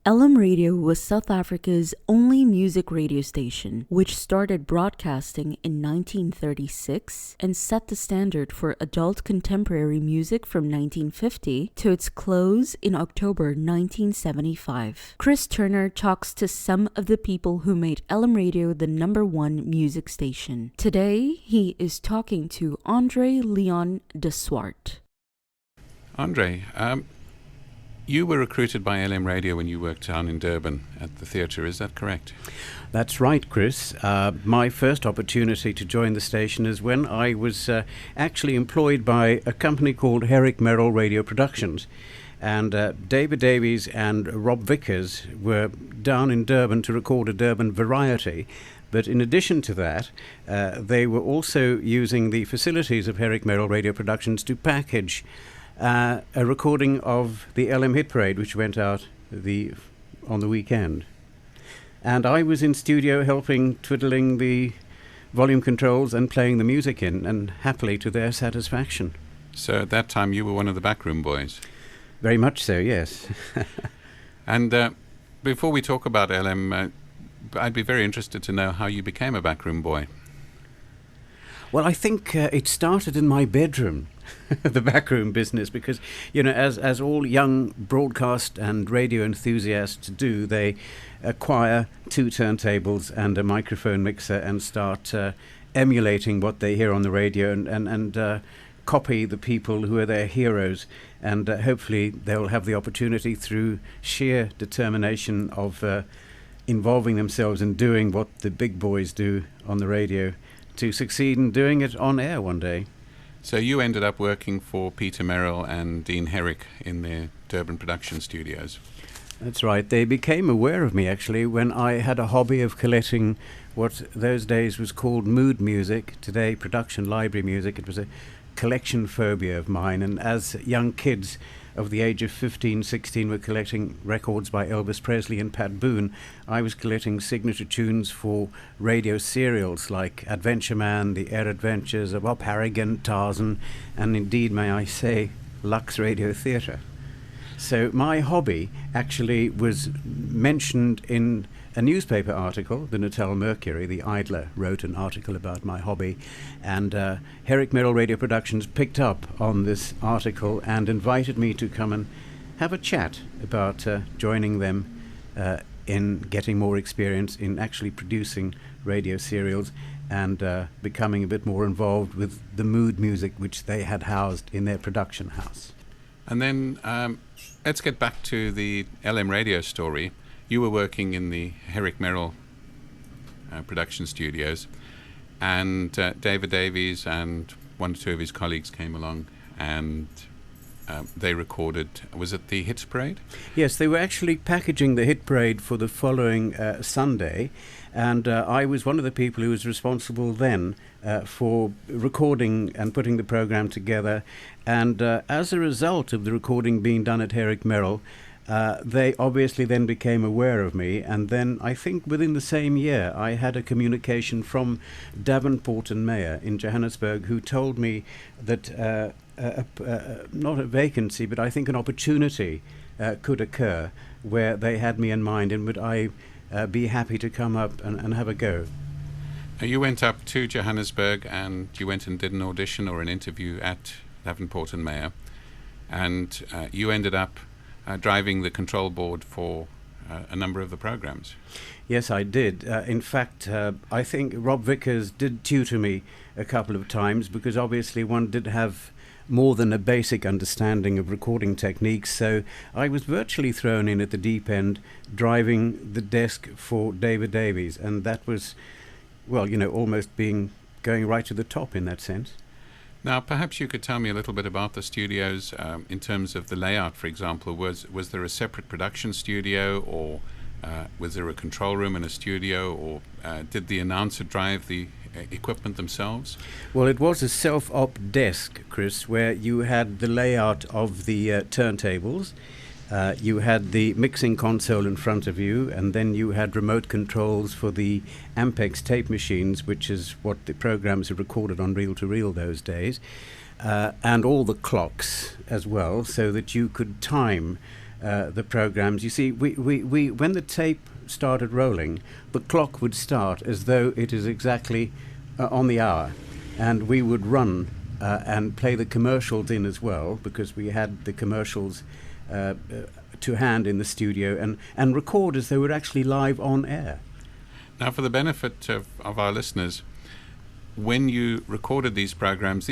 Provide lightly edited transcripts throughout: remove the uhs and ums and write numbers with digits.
LM Radio was South Africa's only music radio station, which started broadcasting in 1936 and set the standard for adult contemporary music from 1950 to its close in October 1975. Chris Turner talks to some of the people who made LM Radio the #1 music station. Today, he is talking to Andre Leon de Swardt. Andre, you were recruited by LM Radio when you worked down in Durban at the theatre, is that correct? That's right, Chris. My first opportunity to join the station is when I was actually employed by a company called Herrick Merrill Radio Productions. And David Davies and Rob Vickers were down in Durban to record a Durban variety. But in addition to that, they were also using the facilities of Herrick Merrill Radio Productions to package a recording of the LM Hit Parade, which went out on the weekend. And I was in studio helping, twiddling the volume controls and playing the music in, and happily to their satisfaction. So at that time you were one of the backroom boys? Very much so, yes. And before we talk about LM, I'd be very interested to know how you became a backroom boy. Well, I think it started in my bedroom, the backroom business, because, you know, as all young broadcast and radio enthusiasts do, they acquire 2 turntables and a microphone mixer and start emulating what they hear on the radio and copy the people who are their heroes. And hopefully they'll have the opportunity, through sheer determination of involving themselves in doing what the big boys do on the radio, to succeed in doing it on air one day. So you ended up working for Peter Merrill and Dean Herrick in their Durban production studios. That's right. They became aware of me, actually, when I had a hobby of collecting what those days was called mood music, today production library music. It was a collection phobia of mine, and as young kids of the age of 15, 16 were collecting records by Elvis Presley and Pat Boone, I was collecting signature tunes for radio serials like Adventure Man, The Air Adventures of Bob Harrigan, Tarzan, and indeed, may I say, Lux Radio Theatre. So my hobby actually was mentioned in a newspaper article, the Natal Mercury. The Idler wrote an article about my hobby, and Herrick Merrill Radio Productions picked up on this article and invited me to come and have a chat about joining them in getting more experience in actually producing radio serials and becoming a bit more involved with the mood music which they had housed in their production house. And then let's get back to the LM Radio story. You were working in the Herrick Merrill production studios, and David Davies and 1 or 2 of his colleagues came along, and they recorded, was it the Hits Parade? Yes, they were actually packaging the Hit Parade for the following Sunday, and I was one of the people who was responsible then for recording and putting the program together. And as a result of the recording being done at Herrick Merrill, they obviously then became aware of me, and then I think within the same year I had a communication from Davenport and Meyer in Johannesburg, who told me that not a vacancy, but I think an opportunity could occur where they had me in mind, and would I be happy to come up and have a go. You went up to Johannesburg and you went and did an audition or an interview at Davenport and Meyer, and you ended up driving the control board for a number of the programs. Yes, I did. In fact, I think Rob Vickers did tutor me a couple of times, because obviously one did have more than a basic understanding of recording techniques, so I was virtually thrown in at the deep end driving the desk for David Davies, and that was, well, you know, almost going right to the top in that sense. Now, perhaps you could tell me a little bit about the studios in terms of the layout, for example. Was there a separate production studio, or was there a control room and a studio, or did the announcer drive the equipment themselves? Well, it was a self-op desk, Chris, where you had the layout of the turntables. You had the mixing console in front of you, and then you had remote controls for the Ampex tape machines, which is what the programs are recorded on reel-to-reel those days, and all the clocks as well, so that you could time the programs. You see, we when the tape started rolling, the clock would start as though it is exactly on the hour, and we would run and play the commercials in as well, because we had the commercials to hand in the studio, and record as they were actually live on air. Now, for the benefit of our listeners, when you recorded these programs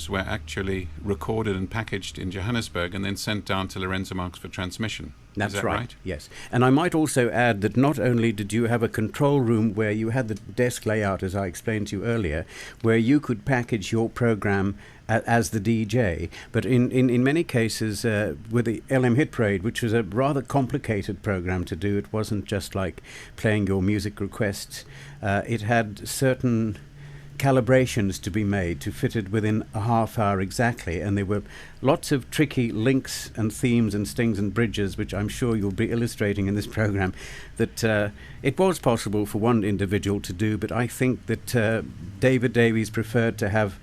were actually recorded and packaged in Johannesburg and then sent down to Lorenzo Marx for transmission. That's Is that right, yes. And I might also add that not only did you have a control room where you had the desk layout, as I explained to you earlier, where you could package your program as the DJ, but in many cases with the LM Hit Parade, which was a rather complicated program to do. It wasn't just like playing your music requests. It had certain calibrations to be made to fit it within a half hour exactly, and there were lots of tricky links and themes and stings and bridges, which I'm sure you'll be illustrating in this program, that it was possible for one individual to do, but I think that David Davies preferred to have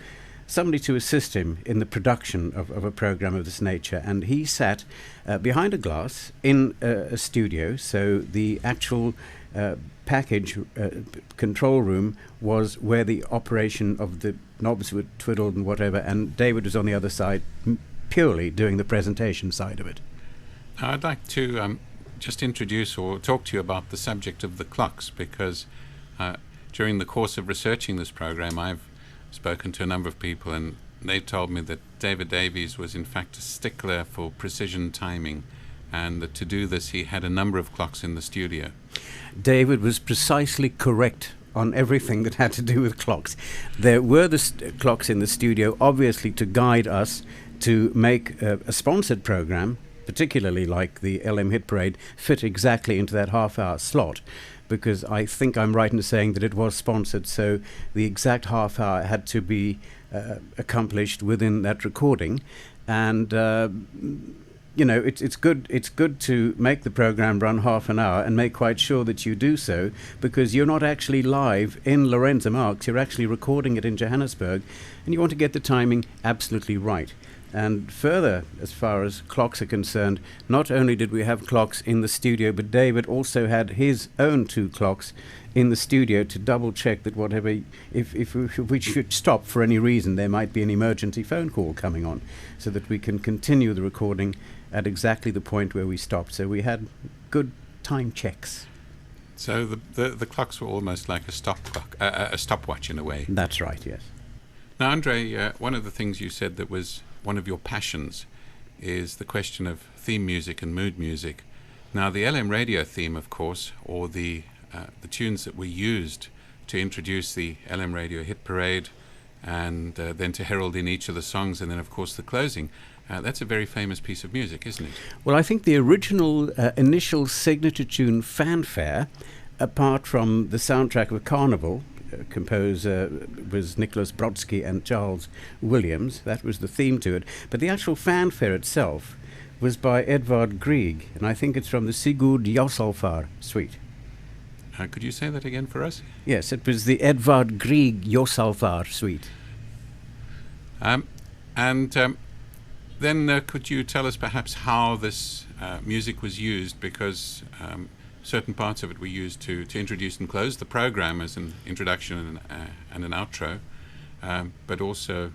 somebody to assist him in the production of a program of this nature, and he sat behind a glass in a studio, so the actual package control room was where the operation of the knobs were twiddled and whatever, and David was on the other side purely doing the presentation side of it. I'd like to just introduce or talk to you about the subject of the clocks, because during the course of researching this program I've spoken to a number of people, and they told me that David Davies was in fact a stickler for precision timing, and that to do this he had a number of clocks in the studio. David was precisely correct on everything that had to do with clocks. There were the clocks in the studio, obviously, to guide us to make a sponsored program, particularly like the LM Hit Parade, fit exactly into that half-hour slot, because I think I'm right in saying that it was sponsored, so the exact half hour had to be accomplished within that recording. And you know, it's good to make the program run half an hour and make quite sure that you do so, because you're not actually live in Lorenzo Marx, you're actually recording it in Johannesburg, and you want to get the timing absolutely right. And further, as far as clocks are concerned, not only did we have clocks in the studio, but David also had his own 2 clocks in the studio to double check that whatever, if we should stop for any reason, there might be an emergency phone call coming on, so that we can continue the recording at exactly the point where we stopped. So we had good time checks. So the clocks were almost like a stopwatch in a way. That's right, yes. Now, Andre, one of the things you said that was one of your passions is the question of theme music and mood music. Now, the LM radio theme, of course, or the tunes that were used to introduce the LM radio hit parade, and then to herald in each of the songs, and then, of course, the closing. That's a very famous piece of music, isn't it? Well, I think the original initial signature tune, Fanfare, apart from the soundtrack of Carnival, composed was Nicholas Brodsky and Charles Williams. That was the theme to it. But the actual fanfare itself was by Edvard Grieg, and I think it's from the Sigurd Jossalfar suite. Could you say that again for us? Yes, it was the Edvard Grieg Jossalfar suite. Then could you tell us perhaps how this music was used, because certain parts of it were used to introduce and close the program as an introduction and an outro, but also...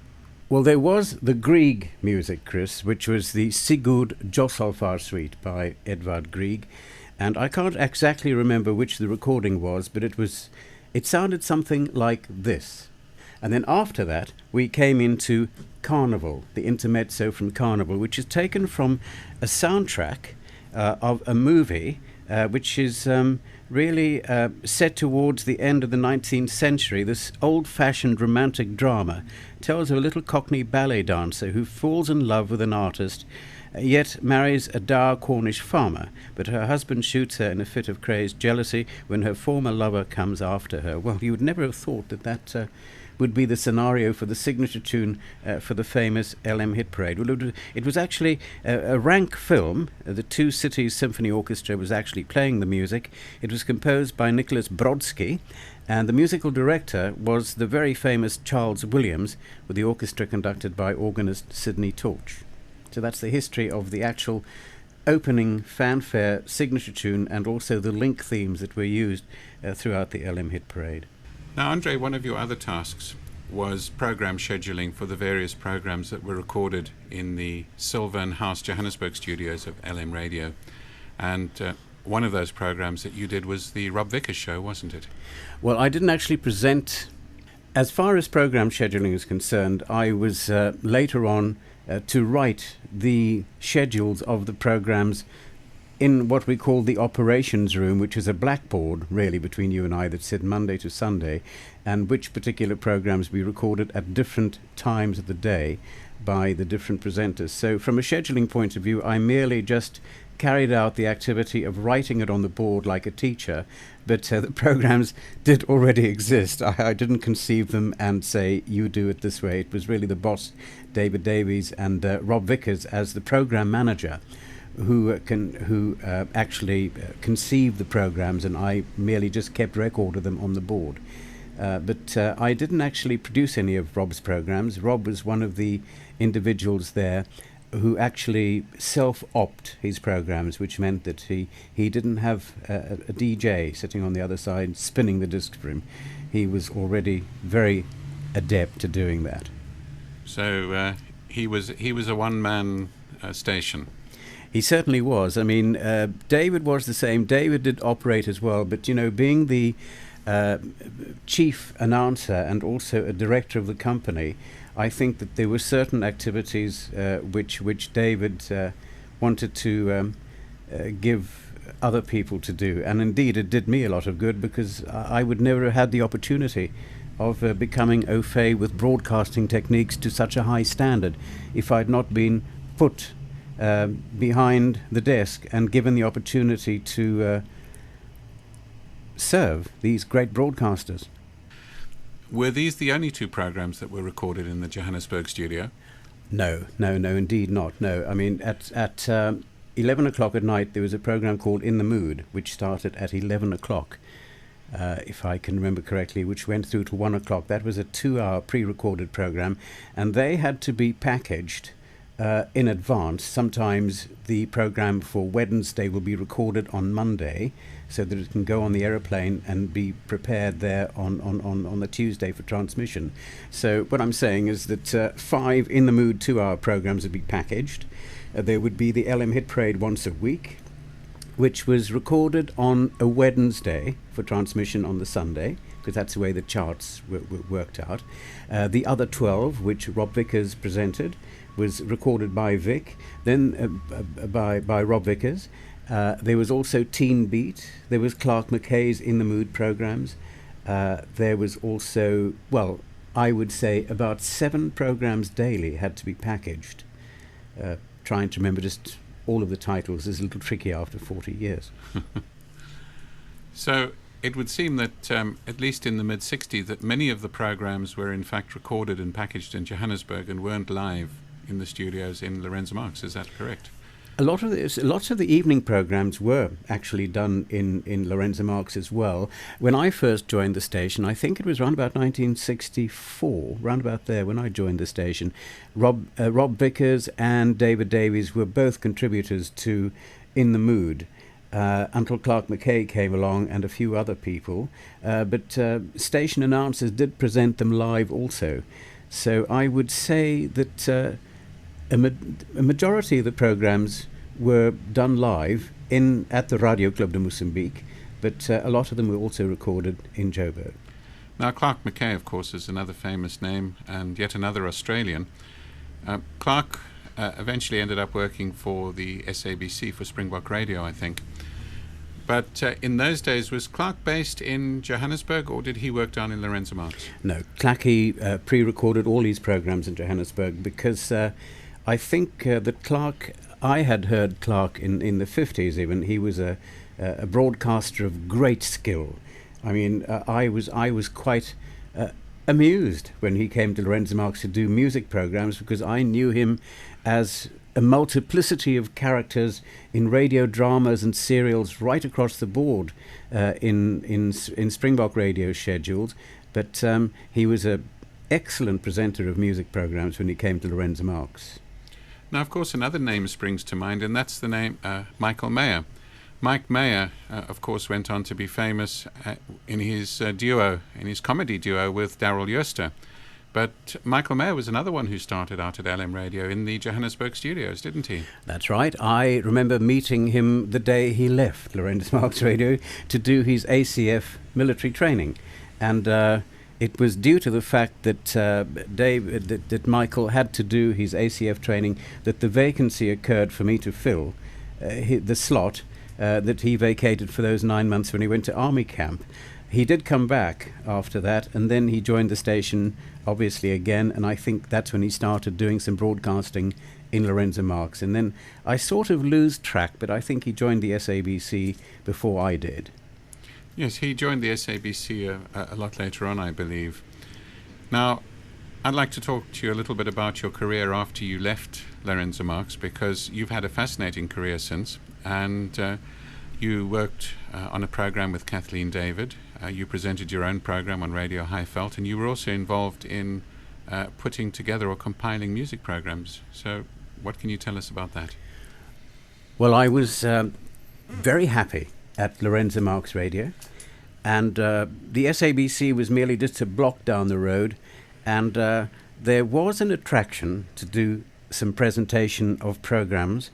Well, there was the Grieg music, Chris, which was the Sigurd Jossalfar suite by Edvard Grieg, and I can't exactly remember which the recording was, but it sounded something like this. And then after that, we came into Carnival, the intermezzo from Carnival, which is taken from a soundtrack of a movie which is really set towards the end of the 19th century. This old-fashioned romantic drama tells of a little Cockney ballet dancer who falls in love with an artist, yet marries a dour Cornish farmer, but her husband shoots her in a fit of crazed jealousy when her former lover comes after her. Well, you would never have thought that would be the scenario for the signature tune for the famous LM Hit Parade. Well, it was actually a rank film. The Two Cities Symphony Orchestra was actually playing the music. It was composed by Nicholas Brodsky, and the musical director was the very famous Charles Williams, with the orchestra conducted by organist Sidney Torch. So that's the history of the actual opening fanfare signature tune and also the link themes that were used throughout the LM Hit Parade. Now, Andre, one of your other tasks was program scheduling for the various programs that were recorded in the Silver and House Johannesburg studios of LM Radio. And one of those programs that you did was the Rob Vickers show, wasn't it? Well, I didn't actually present. As far as program scheduling is concerned, I was later on to write the schedules of the programs in what we call the operations room, which is a blackboard, really, between you and I that said Monday to Sunday, and which particular programs we recorded at different times of the day by the different presenters. So from a scheduling point of view, I merely just carried out the activity of writing it on the board like a teacher, but the programs did already exist. I didn't conceive them and say, you do it this way. It was really the boss, David Davies, and Rob Vickers as the program manager who actually conceived the programs, and I merely just kept record of them on the board. But I didn't actually produce any of Rob's programs. Rob was one of the individuals there who actually self-opt his programs, which meant that he didn't have a DJ sitting on the other side spinning the disc for him. He was already very adept at doing that. So he was a one-man station. He certainly was. I mean, David was the same. David did operate as well, but, being the chief announcer and also a director of the company, I think that there were certain activities which David wanted to give other people to do. And indeed, it did me a lot of good, because I would never have had the opportunity of becoming au fait with broadcasting techniques to such a high standard if I'd not been put behind the desk and given the opportunity to serve these great broadcasters. Were these the only two programs that were recorded in the Johannesburg studio? No, indeed not. No, I mean, at 11 o'clock at night, there was a program called In the Mood, which started at 11 o'clock, if I can remember correctly, which went through to 1 o'clock. That was a 2-hour pre-recorded program, and they had to be packaged in advance. Sometimes the program for Wednesday will be recorded on Monday so that it can go on the aeroplane and be prepared there on the Tuesday for transmission. So what I'm saying is that 5 In the Mood 2-hour programs would be packaged. There would be the LM Hit Parade once a week, which was recorded on a Wednesday for transmission on the Sunday, because that's the way the charts were worked out. The other 12, which Rob Vickers presented, was recorded by Vic, then by Rob Vickers. There was also Teen Beat. There was Clark McKay's In the Mood programs. There was also, well, I would say about 7 programs daily had to be packaged. Trying to remember just all of the titles is a little tricky after 40 years. So it would seem that, at least in the mid-60s, that many of the programs were in fact recorded and packaged in Johannesburg and weren't live in the studios in Lorenzo Marx. Is that correct? Lots of the evening programs were actually done in Lorenzo Marx as well. When I first joined the station, I think it was around about 1964, round about there when I joined the station, Rob Vickers and David Davies were both contributors to In the Mood, until Clark McKay came along and a few other people. But station announcers did present them live also. So I would say that a majority of the programs were done live at the Radio Club de Mozambique, but a lot of them were also recorded in Joburg. Now, Clark McKay, of course, is another famous name and yet another Australian. Clark eventually ended up working for the SABC, for Springbok Radio, I think. But in those days, was Clark based in Johannesburg, or did he work down in Lorenzo Marx? No, Clarky pre-recorded all these programs in Johannesburg because I think that Clark, I had heard Clark in the 50s even. He was a broadcaster of great skill. I mean, I was quite amused when he came to Lorenzo Marx to do music programs, because I knew him as a multiplicity of characters in radio dramas and serials right across the board in Springbok radio schedules. But he was an excellent presenter of music programs when he came to Lorenzo Marx. Now, of course, another name springs to mind, and that's the name Michael Mayer. Mike Mayer, of course, went on to be famous in his comedy duo with Daryl Yoster. But Michael Mayer was another one who started out at LM Radio in the Johannesburg studios, didn't he? That's right. I remember meeting him the day he left Lorenz Marks Radio to do his ACF military training. And it was due to the fact that that Michael had to do his ACF training that the vacancy occurred for me to fill the slot that he vacated for those 9 months when he went to army camp. He did come back after that, and then he joined the station, obviously, again, and I think that's when he started doing some broadcasting in Lorenzo Marks. And then I sort of lose track, but I think he joined the SABC before I did. Yes, he joined the SABC a lot later on, I believe. Now, I'd like to talk to you a little bit about your career after you left Lorenzo Marks, because you've had a fascinating career since, and you worked on a program with Kathleen David. You presented your own program on Radio Highveld, and you were also involved in putting together or compiling music programs. So what can you tell us about that? Well, I was very happy at Lorenzo Marks Radio, and the SABC was merely just a block down the road, and there was an attraction to do some presentation of programs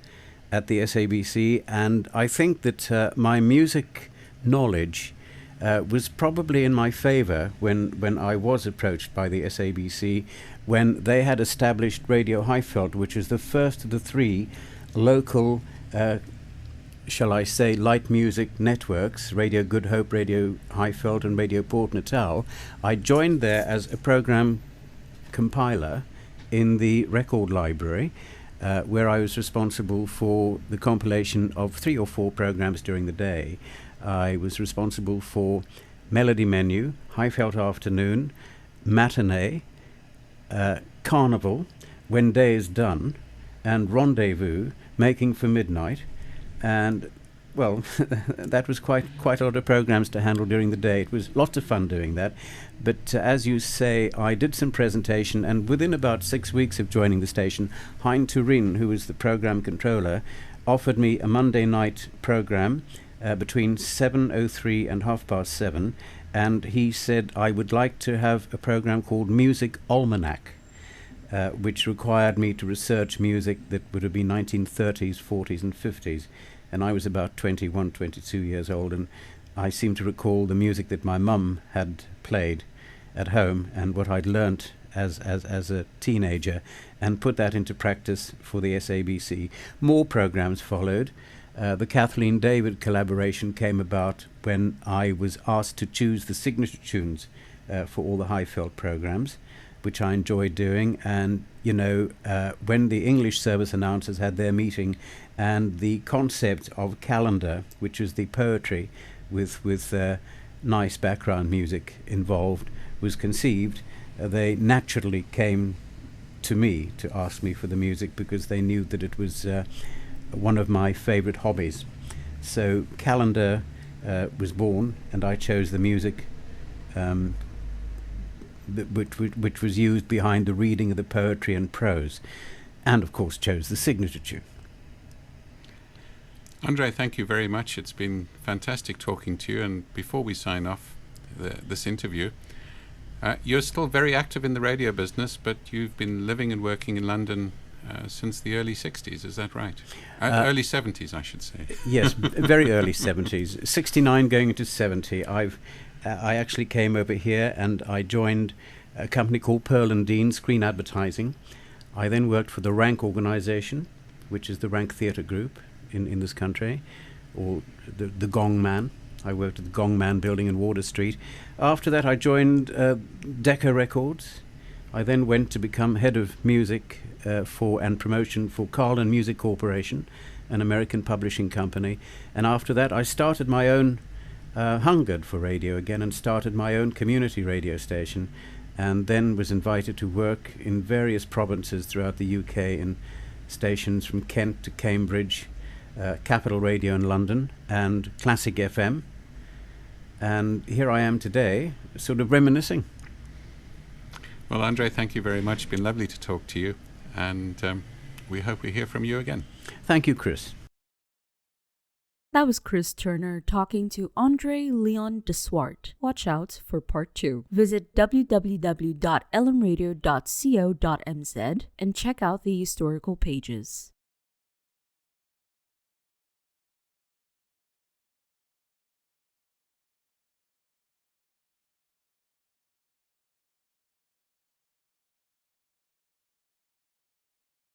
at the SABC, and I think that my music knowledge was probably in my favor when I was approached by the SABC, when they had established Radio Highveld, which is the first of the three local, shall I say, light music networks, Radio Good Hope, Radio Highveld, and Radio Port Natal. I joined there as a program compiler in the record library, where I was responsible for the compilation of 3 or 4 programs during the day. I was responsible for Melody Menu, Highveld Afternoon, Matinee, Carnival, When Day Is Done, and Rendezvous, Making for Midnight. And, well, that was quite a lot of programs to handle during the day. It was lots of fun doing that. But as you say, I did some presentation, and within about 6 weeks of joining the station, Hein Turin, who was the program controller, offered me a Monday night program between 7:03 and 7:30, and he said I would like to have a program called Music Almanac, which required me to research music that would have been 1930s, 40s and 50s. And I was about 21, 22 years old, and I seem to recall the music that my mum had played at home and what I'd learnt as a teenager, and put that into practice for the SABC. More programs followed. The Kathleen David collaboration came about when I was asked to choose the signature tunes for all the Highveld programs, which I enjoyed doing. And, you know, when the English service announcers had their meeting, and the concept of calendar, which is the poetry with nice background music involved, was conceived, they naturally came to me to ask me for the music, because they knew that it was one of my favorite hobbies. So calendar was born, and I chose the music which was used behind the reading of the poetry and prose, and of course chose the signature tune. Andre, thank you very much. It's been fantastic talking to you. And before we sign off this interview, you're still very active in the radio business, but you've been living and working in London since the early 60s, is that right? Early 70s, I should say. Yes, very early 70s. 69 going into 70. I actually came over here and I joined a company called Pearl and Dean Screen Advertising. I then worked for the Rank organisation, which is the Rank Theatre Group in this country, or the Gong Man. I worked at the Gong Man building in Wardour Street. After that I joined Decca Records. I then went to become head of music and promotion for Carlin Music Corporation, an American publishing company. And after that I started my own, hungered for radio again, and started my own community radio station, and then was invited to work in various provinces throughout the UK, in stations from Kent to Cambridge, Capital Radio in London, and Classic FM. And here I am today, sort of reminiscing. Well, Andre, thank you very much. It's been lovely to talk to you, and we hope we hear from you again. Thank you, Chris. That was Chris Turner talking to Andre Leon de Swardt. Watch out for part 2. Visit www.lmradio.co.mz and check out the historical pages.